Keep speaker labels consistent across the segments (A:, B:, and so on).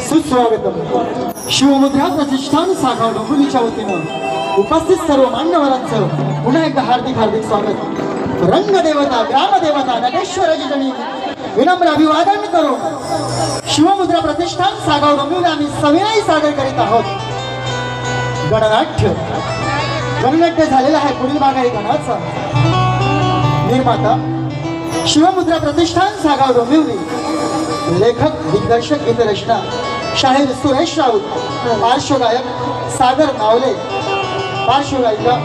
A: सुस्वागतम. शिवमुद्रा प्रतिष्ठान सागाव डोंबिवलीच्या वतीनं उपस्थित सर्व मान्यवरांचं पुन्हा एकदा हार्दिक हार्दिक स्वागत. रंगदेवता ग्रामदेवता नटेश्वराची जणी विनम्र अभिवादन करून शिवमुद्रा प्रतिष्ठान सागाव डोंबिवली आम्ही सविनय सादर करीत आहोत. गणनाट्य झालेलं आहे. पुढील भाग आहे गणाचा. निर्माता शिवमुद्रा प्रतिष्ठान सागाव डोंबिवली. लेखक दिग्दर्शक गीतरचना शाहीर सुरेश राऊत. पार्श्वगायक सागर नावले. पार्श्वगायिका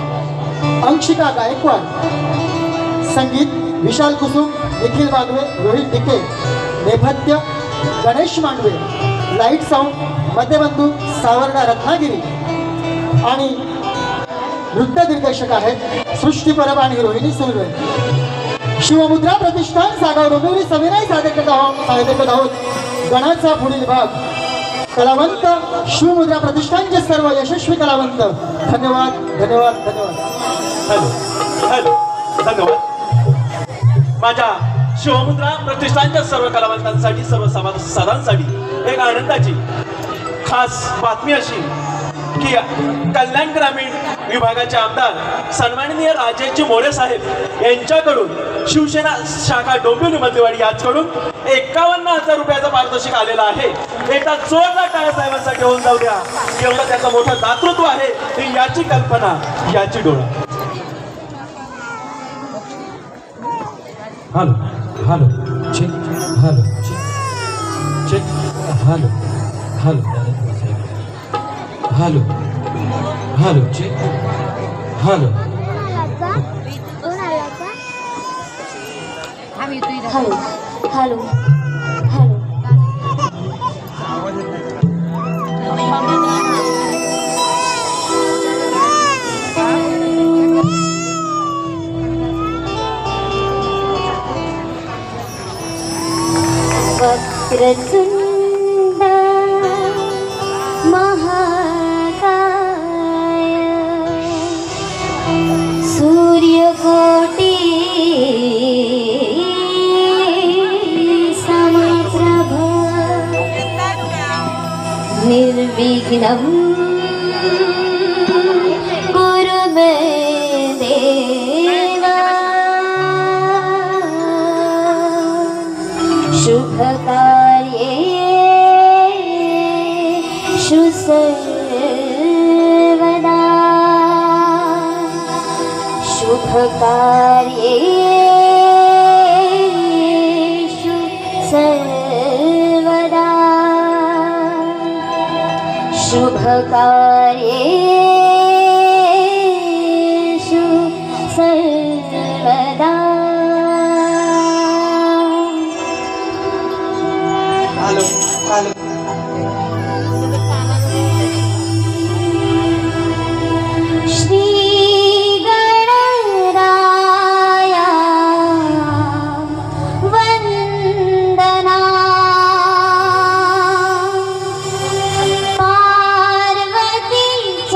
A: अंशिका गायकवाड. संगीत विशाल कुसुम, निखिल बागवे, रोहित डिके. नेपथ्य गणेश मांडवे. Light sound Madhyabandhu Savarna Ratnagiri. आणि नृत्य दिग्दर्शक आहेत सृष्टी परब आणि रोहिणी सुर्वे. शिवमुद्रा प्रतिष्ठान सागाव डोंबिवली सविनय सादर करत आहोत. गणाचा पुढील भाग. कलावंत शिवमुद्रा प्रतिष्ठानचे सर्व यशस्वी कलावंत. धन्यवाद धन्यवाद धन्यवाद.
B: हॅलो हॅलो धन्यवाद. माझ्या शिवमुद्रा प्रतिष्ठानच्या सर्व कलावंतांसाठी सर्व सभासदांसाठी एक आनंदाची खास बातमी अशी की कल्याण ग्रामीण विभागाचे आमदार सन्माननीय राजेजी मोरे साहेब यांच्याकडून शिवसेना शाखा डोंबिवली मध्यवाडी याचकडून 51,000 रुपयाचा पारितोषिक आलेला आहे. एकदा जोरदार टाळ्या साहेबांसाठी होऊन जाऊ द्या. एवढं त्याचं मोठं दातृत्व आहे ही याची कल्पना याची डोळा.
C: Hello hello check hello check check hello hello hello hello check hello
D: hello hello वक्रतुंड महाकाय सूर्यकोटि समप्रभ निर्विघ्नं कुरु मे देव. शुभकार्येषु सर्वदा. शुभकार्येषु सर्वदा. शुभकार्येषु सर्वदा.
A: Hello hello.
D: श्री गणराया वंदना. पार्वतीच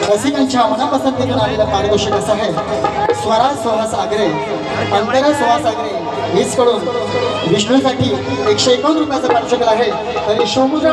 A: रसिकांच्या मनापसंतीतून आलेलं पारितोषिक असं आहे, स्वरा सुहास आग्रे, अंतरा सुहास आग्रे हीच कडून विष्णूसाठी 151 रुपयाचं पारितोषिक आहे. तरी शिवमुद्रा